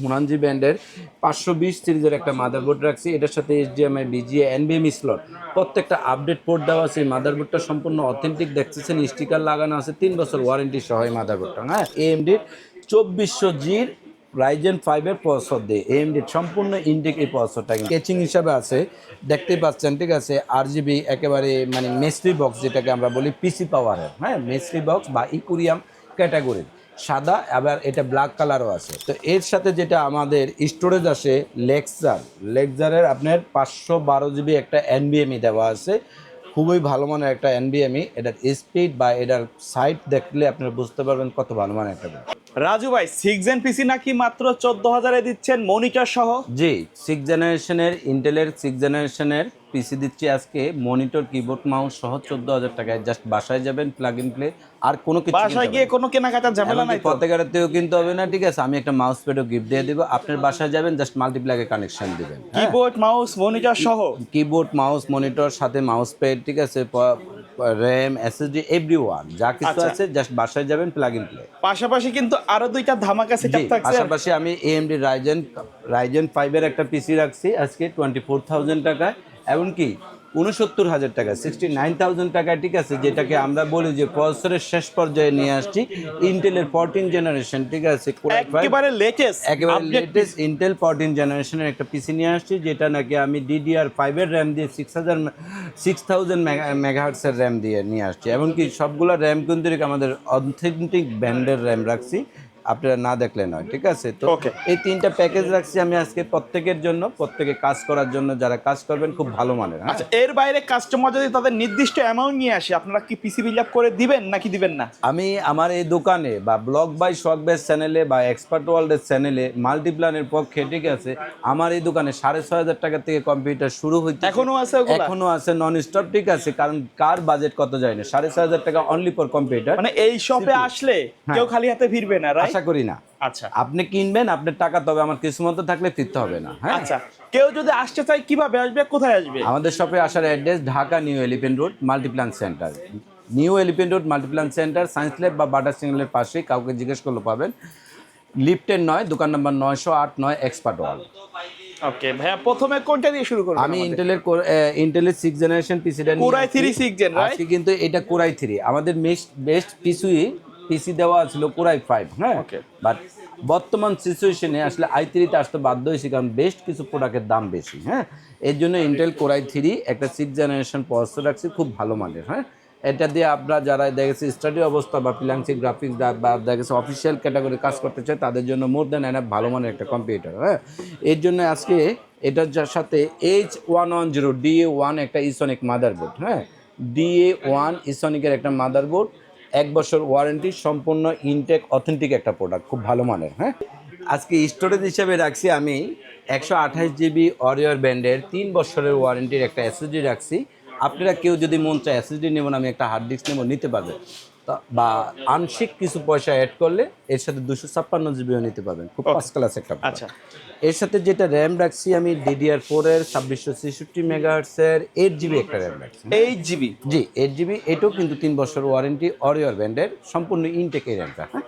Huananzhi ব্র্যান্ডের 520 সিরিজের একটা মাদারবোর্ড রাখছি। এটার সাথে এইচডিএমআই, বিজিএ, এনবিএমই স্লট প্রত্যেকটা আপডেট পোর্ট দেওয়া আছে। এই মাদারবোর্ডটা সম্পূর্ণ অথেন্টিক দেখতেছেন, স্টিকার লাগানো আছে, 3 বছর ওয়ারেন্টি সহ এই মাদারবোর্ডটা। হ্যাঁ, এএমডির 2400G'র রাইজেন 5-এর প্রসেসর দিয়ে এএমডির সম্পূর্ণ ইনটেক এই প্রসেসরটা কেচিং হিসাবে আছে, দেখতেই পাচ্ছেন। ঠিক আছে, আরজিবি একেবারে মানে মেসরি বক্স যেটাকে আমরা বলি পিসি পাওয়ারের, হ্যাঁ মেসরি বক্স বা ইকুরিয়াম ক্যাটাগরির, সাদা, আবার এটা ব্ল্যাক কালারও আছে। তো এর সাথে যেটা আমাদের স্টোরেজ আসে লেক্সারের আপনার 512 GB একটা এনবিএমই দেওয়া আছে, খুবই ভালো মানের একটা এনবিএমই। এটার স্পিড বা এটার সাইট দেখলে আপনারা বুঝতে পারবেন কত ভালো মানের একটা। রাজু ভাই 6 জেন পিসি নাকি মাত্র 14,000-এ দিচ্ছেন মনিটর সহ? জি, 6 জেনারেশনের ইন্টেলের 6 জেনারেশনের পিসি দিচ্ছি আজকে, মনিটর, কিবোর্ড, মাউস সহ 14,000 টাকায়। জাস্ট বাসায় যাবেন, প্লাগ ইন প্লে, আর কোনো কিছু বাসায় গিয়ে কোনো কেনাকাটার ঝামেলা নাই তো? পতেকারাতেও কিনতে হবে না। ঠিক আছে, আমি একটা মাউস প্যাডও গিফট দিয়ে দিব। আপনার বাসায় যাবেন, জাস্ট মাল্টিপ্লাগে কানেকশন দিবেন। কিবোর্ড মাউস মনিটর সহ? কিবোর্ড মাউস মনিটর সাথে মাউস প্যাড, ঠিক আছে, র্যাম, এসএসডি, এভরিওয়ান যা কিছু আছে, জাস্ট বাসায় যাবেন, প্লাগ ইন প্লে। পাশাপাশি কিন্তু আরো দুইটা ধামাকা সেটআপ থাকছে। পাশাপাশি আমি এএমডি রাইজেন 5-এর একটা পিসি রাখছি আজকে 24,000 টাকায়, এমনকি 69,000 টাকা, 69,000 টাকায়। ঠিক আছে, যেটাকে আমরা বলি যে প্রসেসরের শেষ পর্যায়ে নিয়ে আসছি, ইন্টেলের 14 জেনারেশন, ঠিক আছে, একেবারে লেটেস্ট ইন্টেল 14 জেনারেশনের একটা পিসি নিয়ে আসছি, যেটা নাকি আমি DDR5 এর র্যাম দিয়ে 6000 মেগাহার্টসের র্যাম দিয়ে নিয়ে আসছি। এমনকি সবগুলো র্যাম কিন্তু আমাদের অথেন্টিক ব্র্যান্ডের র্যাম রাখছি, আপনারা না দেখলে নয়। ঠিক আছে, তো এই 3টা প্যাকেজ রাখছি আমি আজকে প্রত্যেকের জন্য, প্রত্যেকে কাজ করার জন্য, যারা কাজ করবেন খুব ভালো মানের। আচ্ছা, এর বাইরে কাস্টমার যদি তাদের নির্দিষ্ট অ্যামাউন্ট নিয়ে আসে, আপনারা কি পিসি বিল আপ করে দিবেন নাকি দিবেন না? আমি আমার এই দোকানে বা ব্লগ বাই শখ বেস চ্যানেলে বা এক্সপার্ট ওয়ার্ল্ডের চ্যানেলে মাল্টিপ্ল্যানের পক্ষে, ঠিক আছে, আমার এই দোকানে 6,500 টাকা থেকে কম্পিউটার শুরু হইতে এখনো আছে নন স্টপ। ঠিক আছে, কারণ কার বাজেট কত যায় না, 6,500 টাকা অনলি ফর কম্পিউটার। মানে এই শপে আসলে কেউ খালি হাতে ফিরবে না, রাইট? আশা করি না। আচ্ছা, আপনি কিনবেন, আপনার টাকা, তবে আমার কিছু মতো থাকলে ফিরতে হবে না। হ্যাঁ, আচ্ছা, কেউ যদি আসতে চায় কিভাবে আসবে, কোথায় আসবে? আমাদের শপে আসার address Dhaka new elephant road Multiplan centre, Multiplan centre, science lab বা বাটার সিগন্যালের পাশেই, কাউকে জিজ্ঞেস করলে পাবেন। লিফটের 9, দোকান নাম্বার 908-9 এক্সপার্ট ওয়ার্ল্ড। ওকে ভাইয়া, প্রথমে কোনটা দিয়ে শুরু করব? আমি ইন্টেলের 6 জেনারেশন পিসিটা নিয়ে কোরাই 3 6 জেন, রাইট? আজকে কিন্তু এটা কোরাই 3, আমাদের বেস্ট পিসি দেওয়া ছিল কোরাই 5। হ্যাঁ, বাট বর্তমান সিচুয়েশনে আসলে i3-তে আসতে বাধ্য হয়েছি, কারণ বেস্ট কিছু প্রোডাক্টের দাম বেশি। হ্যাঁ, এর জন্য ইন্টেল কোরাই 3 একটা 6 জেনারেশন প্রসেসর রাখছি, খুব ভালো মানের। হ্যাঁ, এটা দিয়ে আপনারা যারা দেখেছে স্টাডি অবস্থা বা ফ্রিল্যান্সিং গ্রাফিক্স বা দেখেছে অফিসিয়াল ক্যাটাগরি কাজ করতে চায়, তাদের জন্য মোর দ্যান এনাফ ভালো মানের একটা কম্পিউটার। হ্যাঁ, এর জন্য আজকে এটার সাথে H110 DA1 একটা ইসনিক মাদারবোর্ড। হ্যাঁ, DA1 ইসনিকের একটা মাদারবোর্ড, 1 বছর ওয়ারেন্টি, সম্পূর্ণ ইনটেক অথেন্টিক একটা প্রোডাক্ট, খুব ভালো মানের। হ্যাঁ, আজকে স্টোরেজ হিসেবে রাখছি আমি 128 GB অরিয়র ব্র্যান্ডের 3 বছরের ওয়ারেন্টির একটা এসএসডি রাখছি। আপনারা কেউ যদি মন চায় এসএসডি নেবেন, আমি একটা হার্ড ডিস্ক নেব, নিতে পারবেন, বা আংশিক কিছু পয়সা অ্যাড করলে এর সাথে 256 GBও নিতে পারবেন, খুব ফার্স্ট ক্লাস একটা। আচ্ছা, এর সাথে যেটা র্যাম রাখছি আমি DDR4 এর 2666 মেগাহার্টসের 8GB একটা র্যাম রাখছি। 8 GB? জি, 8GB। এটাও কিন্তু 3 বছর ওয়ারেন্টি, অরিয়র ব্র্যান্ডের, সম্পূর্ণ ইনটেক এই র্যামটা। হ্যাঁ,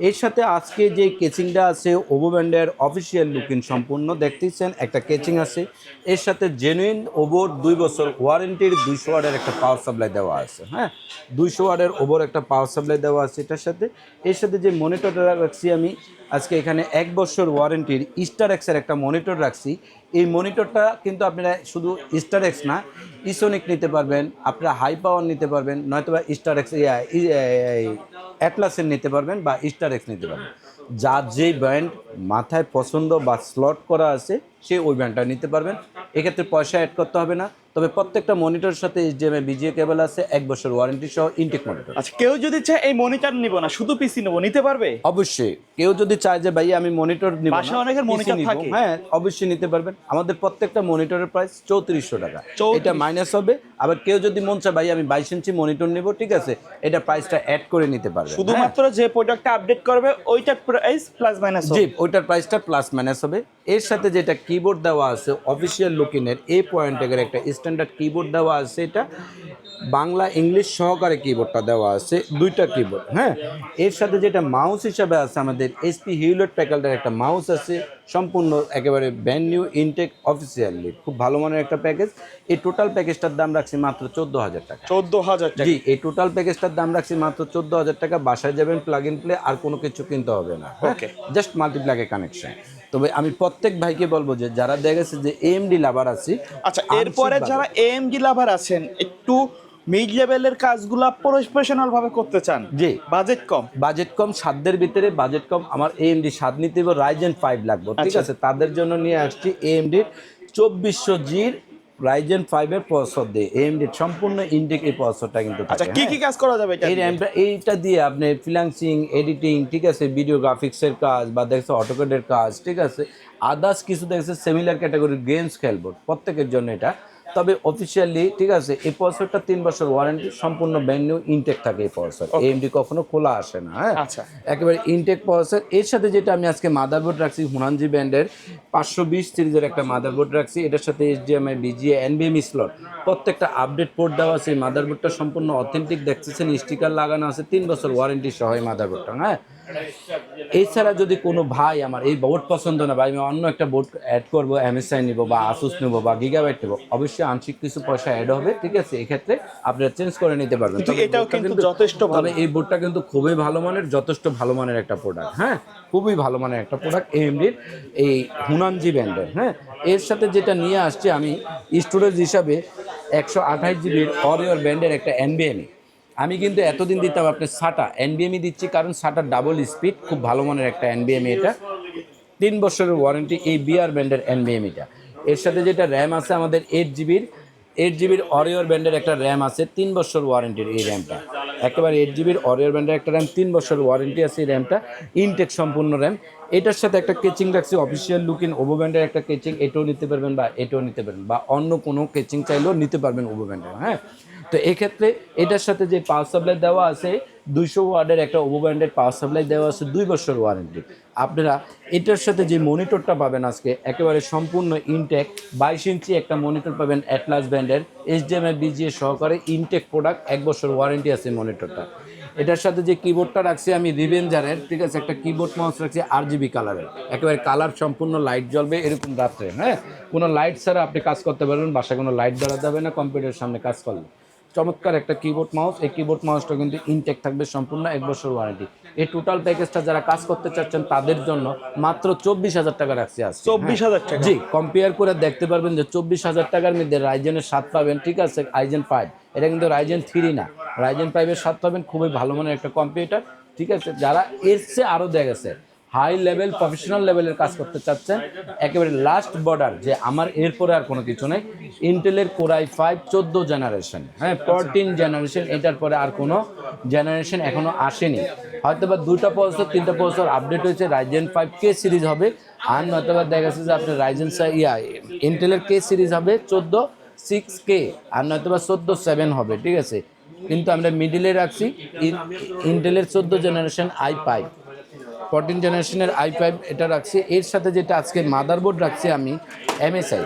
এর সাথে আজকে যে কেচিংটা আছে ওভো ব্র্যান্ডের অফিসিয়াল লুকিং সম্পূর্ণ দেখতেছেন, একটা কেচিং আছে। এর সাথে জেনুইন ওভোর 2 বছর ওয়ারেন্টির 200 ওয়াটের একটা পাওয়ার সাপ্লাই দেওয়া আছে। হ্যাঁ, 200 ওয়াটের ওভোর একটা পাওয়ার সাপ্লাই দেওয়া আছে এটার সাথে। এর সাথে যে মনিটরটা রাখছি আমি আজকে এখানে 1 বছর ওয়ারেন্টির স্টারএক্সের একটা মনিটর রাখছি। এই মনিটরটা কিন্তু আপনারা শুধু স্টারএক্স না, ইসোনিক নিতে পারবেন, আপনারা হাই পাওয়ার নিতে পারবেন, নয়তোবা স্টারএক্স অ্যাটলাসের নিতে পারবেন, বা স্টারএক্স নিতে পারবেন। যার যেই ব্র্যান্ড মাথায় পছন্দ বা স্লট করা আছে, সে ওই ব্র্যান্ডটা নিতে পারবেন। এক্ষেত্রে পয়সা অ্যাড করতে হবে না, তবে প্রত্যেকটা মনিটরের সাথে HDMI বিজিএ কেবল আছে, 1 বছর ওয়ারেন্টি সহ ইনটেক মনিটর। আচ্ছা, কেউ যদি চায় এই মনিটর নিব না, শুধু পিসি নেব, নিতে পারবে? অবশ্যই। কেউ যদি চায় যে ভাই আমি মনিটর নিব না, পাশে অনেকের মনিটর থাকে, হ্যাঁ অবশ্যই নিতে পারবেন। আমাদের প্রত্যেকটা মনিটরের প্রাইস 3400 টাকা, এটা মাইনাস হবে। আবার কেউ যদি মন চায় ভাই আমি 22 ইঞ্চি মনিটর নিব, ঠিক আছে, এটা প্রাইসটা অ্যাড করে নিতে পারবেন। শুধুমাত্র যে প্রোডাক্টটা আপডেট করবে ওইটার প্রাইস প্লাস মাইনাস হবে? জি, ওইটার প্রাইসটা প্লাস মাইনাস হবে। এর সাথে যেটা কিবোর্ড দেওয়া আছে অফিসিয়াল লুকিনের A পয়েন্টের একটা স্ট্যান্ডার্ড কিবোর্ড দেওয়া আছে, এটা বাংলা ইংলিশ সহকারে কিবোর্ডটা দেওয়া আছে, 2টা কিবোর্ড। হ্যাঁ, এর সাথে যেটা মাউস হিসাবে আছে আমাদের HP হিউলেট প্যাকার্ডের একটা মাউস আছে, সম্পূর্ণ একেবারে ব্র্যান্ড নিউ ইনটেক অফিসিয়ালি, খুব ভালো মানের একটা প্যাকেজ। এই টোটাল প্যাকেজটার দাম রাখছি মাত্র 14,000 টাকা। 14,000 টাকা? জি, এই টোটাল প্যাকেজটার দাম রাখছি মাত্র 14,000 টাকা। বাসায় যাবেন, প্লাগ ইন প্লে, আর কোনো কিছু কিনতে হবে না। ওকে, জাস্ট মাল্টিপ্লাগে কানেকশন। তবে আমি প্রত্যেক ভাইকে বলবো যে যারা দেখেছে যে AMD লাভার আছি, আচ্ছা, এরপরে যারা AMD লাভার আছেন, একটু মিড লেভেলের কাজগুলো প্রফেশনাল ভাবে করতে চান, জি, বাজেট কম, সাধ্যের ভিতরে বাজেট কম, আমার AMD স্বাদ নিতে হবে, Ryzen 5 লাগবে, ঠিক আছে? তাদের জন্য নিয়ে আসছি AMD 2400G'র Ryzen 5 এর প্রসেসর দিয়ে, AMD সম্পূর্ণ ইনটেক এই প্রসেসরটা কিন্তু থাকে। আচ্ছা, কি কাজ করা যাবে এই র্যামটা, এইটা দিয়ে আপনি ফ্রিল্যান্সিং, এডিটিং, ঠিক আছে, ভিডিও গ্রাফিক্সের কাজ, বা দেখছে অটোকেডের কাজ, ঠিক আছে, আদার্স কিছু দেখছে সিমিলার ক্যাটাগরির গেমস খেলবো, প্রত্যেকের জন্য এটা। তবে অফিসিয়ালি, ঠিক আছে, এই প্রসেসরটা 3 বছর ওয়ারেন্টি, সম্পূর্ণ ব্র্যান্ড নিউ ইনটেক থাকে এই প্রসেসর। AMD কখনো খোলা আসে না। হ্যাঁ, আচ্ছা, একেবারে ইনটেক প্রসেসর। এর সাথে যেটা আমি আজকে মাদারবোর্ড রাখছি, হুনানজি ব্র্যান্ডের 520 সিরিজের একটা মাদারবোর্ড রাখছি। এটার সাথে HDMI, BGA, NVMe স্লট, প্রত্যেকটা আপডেট পোর্ট দেওয়া আছে। এই মাদারবোর্ডটা সম্পূর্ণ অথেন্টিক, দেখতেছেন স্টিকার লাগানো আছে, 3 বছর ওয়ারেন্টি সহ এই মাদারবোর্ডটা। হ্যাঁ, এছাড়া যদি কোনো ভাই আমার এই বোর্ড পছন্দ না, ভাই আমি অন্য একটা বোর্ড অ্যাড করবো, MSI নিব বা Asus নিব বা গিগাবাইট নেব, অবশ্যই আংশিক কিছু পয়সা অ্যাড হবে, ঠিক আছে? এক্ষেত্রে আপনারা চেঞ্জ করে নিতে পারবেন। এটাও কিন্তু যথেষ্ট ভালো। তবে এই বোর্ডটা কিন্তু খুবই ভালো মানের, যথেষ্ট ভালো মানের একটা প্রোডাক্ট। হ্যাঁ, খুবই ভালো মানের একটা প্রোডাক্ট AMDর এই হুনানজি ব্র্যান্ডের। হ্যাঁ, এর সাথে যেটা নিয়ে আসছি আমি স্টোরেজ হিসাবে 128 GB অরিওর ব্র্যান্ডের একটা NVMe। আমি কিন্তু এতদিন দিতাম আপনার SATA, NVMe দিচ্ছি কারণ SATA ডাবল স্পিড, খুব ভালো মানের একটা NVMe। এটা 3 বছরের ওয়ারেন্টি এই BR ব্র্যান্ডের NVMeটা। এর সাথে যেটা র্যাম আছে আমাদের 8 GB অরিওর ব্র্যান্ডের একটা র্যাম আছে, 3 বছর ওয়ারেন্টির এই র্যামটা। একেবারে 8 GB অরিওর ব্র্যান্ডের একটা র্যাম, 3 বছর ওয়ারেন্টি আছে এই র্যামটা, ইনটেক সম্পূর্ণ র্যাম। এটার সাথে একটা কেচিং রাখছি, অফিসিয়াল লুকিং ওভো ব্র্যান্ডের একটা কেচিং, এটাও নিতে পারবেন বা এটাও নিতে পারবেন, বা অন্য কোনো কেচিং চাইলেও নিতে পারবেন ওভো ব্র্যান্ডের। হ্যাঁ, তো এক্ষেত্রে এটার সাথে যে পাওয়ার সাপ্লাই দেওয়া আছে, 200 ওয়াটের একটা ওভো ব্র্যান্ডের পাওয়ার সাপ্লাই দেওয়া আছে, 2 বছর ওয়ারেন্টি। আপনারা এটার সাথে যে মনিটরটা পাবেন আজকে, একেবারে সম্পূর্ণ ইনটেক 22 ইঞ্চি একটা মনিটর পাবেন অ্যাটলাস ব্র্যান্ডের, HDMI, BGA সহকারে ইনটেক প্রোডাক্ট, 1 বছর ওয়ারেন্টি আছে মনিটরটা। এটার সাথে যে কিবোর্ডটা রাখছি আমি রিভেঞ্জারের, ঠিক আছে, একটা কিবোর্ড মাউস রাখছি RGB কালারের, একেবারে কালার সম্পূর্ণ লাইট জ্বলবে এরকম রাত্রে। হ্যাঁ, কোনো লাইট ছাড়া আপনি কাজ করতে পারবেন, বাসায় কোনো লাইট জ্বালাতে হবে না কম্পিউটারের সামনে কাজ করলে। চমৎকার একটা কিবোর্ড মাউস। এই কিবোর্ড মাউসটা কিন্তু ইনটেক থাকবে, সম্পূর্ণ 1 বছর ওয়ারেন্টি। এই টোটাল প্যাকেজটা যারা কাজ করতে চাচ্ছেন তাদের জন্য মাত্র 24,000 টাকা রাখছি আজকে। 24,000 টাকা? জি, কম্পেয়ার করে দেখতে পারবেন যে 24,000 টাকার মধ্যে রাইজেনের 7 পাবেন, ঠিক আছে, Ryzen 5, এটা কিন্তু Ryzen 3 না, Ryzen 5 এর 7 পাবেন, খুবই ভালো মানের একটা কম্পিউটার, ঠিক আছে। যারা এর চেয়ে আরও দেখেছে হাই লেভেল প্রফেশনাল লেভেলের কাজ করতে চাচ্ছেন, একেবারে লাস্ট বর্ডার, যে আমার এরপরে আর কোনো কিছু নেই, ইন্টেলের Core i5 14 জেনারেশন, হ্যাঁ 14 জেনারেশন, এটার পরে আর কোনো জেনারেশন এখনও আসেনি। হয়তো বা 2টা প্রসেসর 3টা প্রসেসর আপডেট হয়েছে, Ryzen 5K সিরিজ হবে, আর নয়তো বা দেখা যাচ্ছে যে আপনার ইন্টেলের K সিরিজ হবে 14 6K, আর নয়তো বা 14 7 হবে, ঠিক আছে। কিন্তু আমরা মিডিলে রাখছি ইন্টেলের 14 জেনারেশন i5, 14 জেনারেশনের i5 এটা রাখছি। এর সাথে যেটা আজকে মাদারবোর্ড রাখছি আমি MSI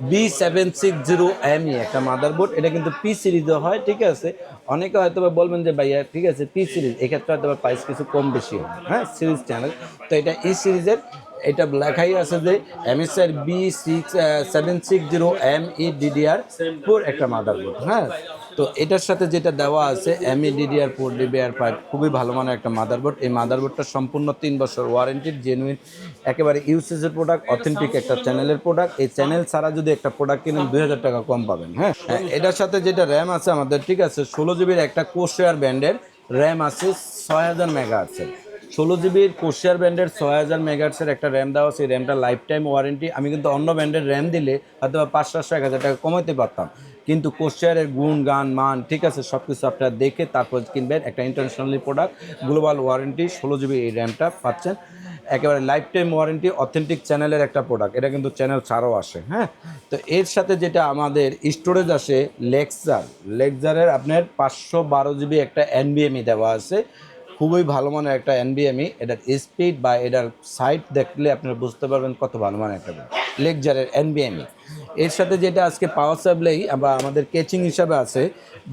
B760ME একটা মাদারবোর্ড, এটা কিন্তু P সিরিজও হয়, ঠিক আছে। অনেকে হয়তো বলবেন যে ভাইয়া, ঠিক আছে, P সিরিজ, এক্ষেত্রে হয়তো প্রাইস কিছু কম বেশি হয়, হ্যাঁ, সিরিজ চ্যানেল। তো এটা এই সিরিজের, এটা লেখাই আছে যে MSI B760ME DDR4 একটা মাদারবোর্ড। হ্যাঁ, তো এটার সাথে যেটা দেওয়া আছে ME DDR4 DDR5, খুবই ভালো মানের একটা মাদারবোর্ড। এই মাদারবোর্ডটা সম্পূর্ণ 3 বছর ওয়ারেন্টির, জেনুইন, একেবারে ইউসেজের প্রোডাক্ট, অথেন্টিক একটা চ্যানেলের প্রোডাক্ট। এই চ্যানেল ছাড়া যদি একটা প্রোডাক্ট কিনেন 2,000 টাকা কম পাবেন। হ্যাঁ, এটার সাথে যেটা র্যাম আছে আমাদের, ঠিক আছে, 16 জিবির একটা কোশেয়ার ব্র্যান্ডের র্যাম আছে, 6000 মেগাহার্টজের, 16 জিবির কোশেয়ার ব্র্যান্ডের 6000 মেগাহার্টজের একটা র্যাম দেওয়া আছে। এই র্যামটা লাইফ টাইম ওয়ারেন্টি। আমি কিন্তু অন্য ব্র্যান্ডের র্যাম দিলে হয়তো 500-1000 টাকা কমাতে পারতাম, কিন্তু কোশেয়ারের গুণ গান মান, ঠিক আছে, সব কিছু আপনারা দেখে তারপর কিনবেন। একটা internationally product, global warranty, 16 GB এই র্যামটা পাচ্ছেন, একেবারে লাইফ টাইম ওয়ারেন্টি, অথেন্টিক চ্যানেলের একটা প্রোডাক্ট। এটা কিন্তু চ্যানেল ছাড়াও আসে। হ্যাঁ, তো এর সাথে যেটা আমাদের স্টোরেজ আসে লেক্সারের আপনার 512 জিবি একটা NVMe দেওয়া আছে, খুবই ভালো মানের একটা NVMe। এটার স্পিড বা এটার সাইট দেখলে আপনারা বুঝতে পারবেন কত ভালো মানের একটা। লেকজারের এনবিএমই। এর সাথে যেটা আজকে পাওয়ার সাপ্লাই বা আমাদের কেচিং হিসাবে আছে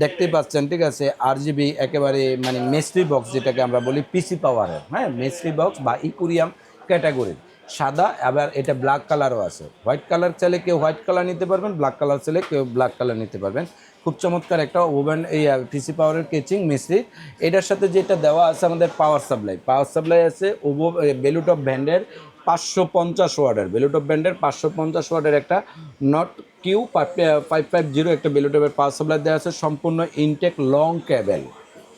দেখতেই পাচ্ছেন, ঠিক আছে, RGB একেবারে মানে মেসরি বক্স যেটাকে আমরা বলি পিসি পাওয়ারের, হ্যাঁ, মেসরি বক্স বা ইকুরিয়াম ক্যাটাগরির সাদা। আবার এটা ব্ল্যাক কালারও আছে। হোয়াইট কালার চাইলে কেউ হোয়াইট কালার নিতে পারবেন, ব্ল্যাক কালার চাইলে কেউ ব্ল্যাক কালার নিতে পারবেন। খুব চমৎকার একটা ওভেন, এই পিসি পাওয়ারের কেচিং মিস্ত্রি। এটার সাথে যেটা দেওয়া আছে আমাদের পাওয়ার সাপ্লাই আছে ওভো বেলুটপ ব্র্যান্ডের 550 ওয়াটের, বেলুটপ ব্র্যান্ডের 550 ওয়াটের একটা নট কিউ 550 একটা বেলুটপের পাওয়ার সাপ্লাই দেওয়া আছে, সম্পূর্ণ ইনটেক লং কেবেল,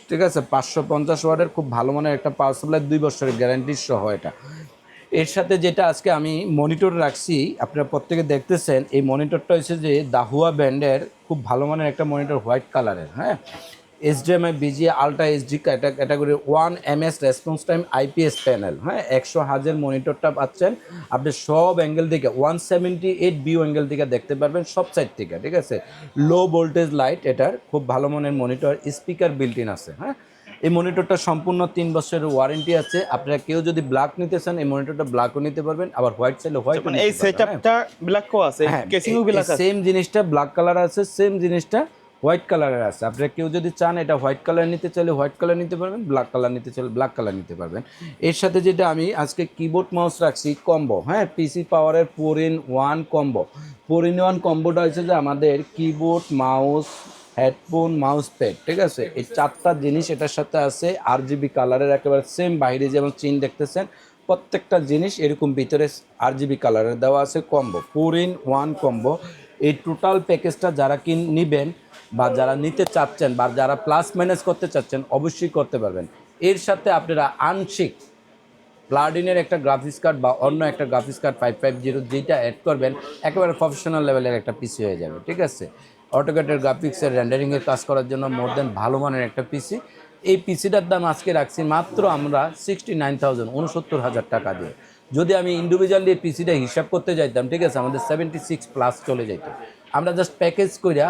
ঠিক আছে। 550 ওয়াটের খুব ভালো মানের একটা পাওয়ার সাপ্লাই, 2 বছরের গ্যারান্টি সহ এটা। এর সাথে যেটা আজকে আমি মনিটর রাখছি, আপনারা প্রত্যেকে দেখতেছেন, এই মনিটরটা হচ্ছে যে দাহুয়া ব্র্যান্ডের খুব ভালো মানের একটা মনিটর, হোয়াইট কালারের, হ্যাঁ, HDMI BGA ultra HD category 1 ms response time IPS panel, হ্যাঁ, 100 হাজের মনিটরটা পাচ্ছেন আপনি সব অ্যাঙ্গেল থেকে 178 ভিউ অ্যাঙ্গেল থেকে দেখতে পারবেন সব সাইড থেকে, ঠিক আছে। লো ভোল্টেজ লাইট, এটার খুব ভালো মানের মনিটর, স্পিকার বিল্ট ইন আছে, হ্যাঁ। এই মনিটরটা সম্পূর্ণ 3 বছরের ওয়ারেন্টি আছে। আপনারা কেউ যদি ব্ল্যাক নিতে চান এই মনিটরটা ব্ল্যাকও নিতে পারবেন, আবার হোয়াইট চাইলে হোয়াইট। মানে এই সেটআপটা ব্ল্যাকও আছে, কেসিংও ব্ল্যাক আছে, সেম জিনিসটা ব্ল্যাক কালার আছে, সেম জিনিসটা হোয়াইট কালারের আছে। আপনারা কেউ যদি চান এটা হোয়াইট কালার নিতে চাইলে হোয়াইট কালার নিতে পারবেন, ব্ল্যাক কালার নিতে চাইলে ব্ল্যাক কালার নিতে পারবেন। এর সাথে যেটা আমি আজকে কিবোর্ড মাউস রাখছি কম্বো, হ্যাঁ, পিসি পাওয়ারের 4-in-1 কম্বো। 4-in-1 কম্বোটা হচ্ছে যে আমাদের keyboard, mouse, headphone, mouse pad, ঠিক আছে, এই 4টা জিনিস এটার সাথে আছে। RGB কালারের একেবারে সেম, বাইরে যেমন চিন দেখতেছেন প্রত্যেকটা জিনিস এরকম ভিতরে RGB কালারের দেওয়া আছে কম্বো, 4-in-1 কম্বো। এই টোটাল প্যাকেজটা যারা নিবেন বা যারা নিতে চাচ্ছেন বা যারা প্লাস মাইনাস করতে চাচ্ছেন অবশ্যই করতে পারবেন। এর সাথে আপনারা আংশিক প্লাডিনের একটা গ্রাফিক্স কার্ড বা অন্য একটা গ্রাফিক্স কার্ড 550 যেটা অ্যাড করবেন একেবারে প্রফেশনাল লেভেলের একটা পিসি হয়ে যাবে, ঠিক আছে। অটোক্যাডের গ্রাফিক্সের রেন্ডারিংয়ের কাজ করার জন্য মোর দেন ভালো মানের একটা পিসি। এই পিসিটার দাম আজকে রাখছি মাত্র আমরা 69,000, 69,000 টাকা দিয়ে। যদি আমি ইন্ডিভিজুয়ালি এই পিসিটা হিসাব করতে যাইতাম, ঠিক আছে, আমাদের 76+ চলে যেত। আমরা জাস্ট প্যাকেজ কইরা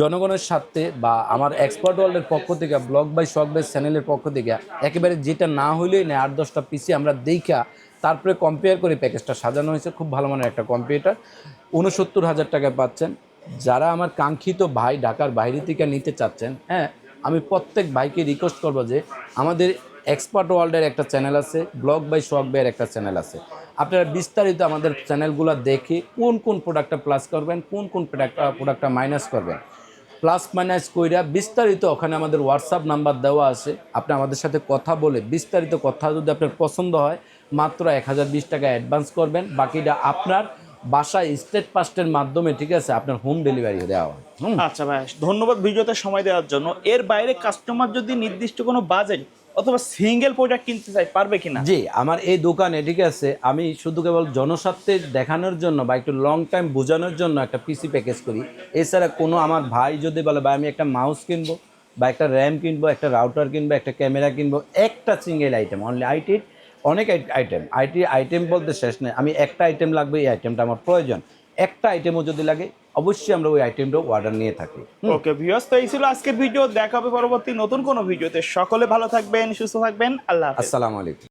জনগণের সাথে বা আমার এক্সপার্ট ওয়ার্ল্ডের পক্ষ থেকে, ব্লগ বাই শখ বাই চ্যানেলের পক্ষ থেকে একেবারে যেটা না হইলেই না 8-10টা পিসি আমরা দেখা তারপরে কম্পেয়ার করে প্যাকেজটা সাজানো হয়েছে। খুব ভালো মানের একটা কম্পিউটার 69,000 টাকায় পাচ্ছেন। যারা আমার কাঙ্ক্ষিত ভাই ঢাকার বাইরে থেকে নিতে চাচ্ছেন, হ্যাঁ, আমি প্রত্যেক ভাইকে রিকোয়েস্ট করবো যে আমাদের এক্সপার্ট ওয়ার্ল্ডের একটা চ্যানেল আছে, ব্লগ বাই শখ বাইয়ের একটা চ্যানেল আছে। আপনারা বিস্তারিত আমাদের চ্যানেলগুলো দেখে কোন কোন প্রোডাক্টটা প্লাস করবেন, কোন কোন প্রোডাক্টটা মাইনাস করবেন, প্লাস মাইনাস কইরা বিস্তারিত ওখানে আমাদের হোয়াটসঅ্যাপ নাম্বার দেওয়া আছে। আপনি আমাদের সাথে কথা বলে বিস্তারিত কথা যদি আপনার পছন্দ হয় মাত্র 1020 টাকা অ্যাডভান্স করবেন, বাকিটা আপনার বাসায় স্টেট পাস্টের মাধ্যমে, ঠিক আছে, আপনার হোম ডেলিভারি দেওয়া হয়। আচ্ছা ভাই, ধন্যবাদ ভিডিওতে সময় দেওয়ার জন্য। এর বাইরে কাস্টমার যদি নির্দিষ্ট কোনো বাজেট অথবা সিঙ্গেল প্রোডাক্ট কিনতে চাই পারবে কিনা? জি, আমার এই দোকানে, ঠিক আছে, আমি শুধু কেবল জনস্বার্থে দেখানোর জন্য বা একটু লং টাইম বোঝানোর জন্য একটা পিসি প্যাকেজ করি। এছাড়া কোনো আমার ভাই যদি বলে ভাই আমি একটা মাউস কিনবো বা একটা র্যাম কিনবো, একটা রাউটার কিনবো, একটা ক্যামেরা কিনবো, একটা সিঙ্গেল আইটেম অনলি অনেক আইটেম বলতে শেষ নেই। আমি একটা আইটেম লাগবে, এই আইটেমটা আমার প্রয়োজন, একটা আইটেমও যদি লাগে অবশ্যই আমরা ওই আইটেমটা অর্ডার নিয়ে থাকি। ওকে ভিউয়ার্স, তো এই ছিল আজকের ভিডিও। দেখা হবে পরবর্তী নতুন কোনো ভিডিওতে। সকলে ভালো থাকবেন, সুস্থ থাকবেন। আল্লাহ হাফেজ। আসসালামু আলাইকুম।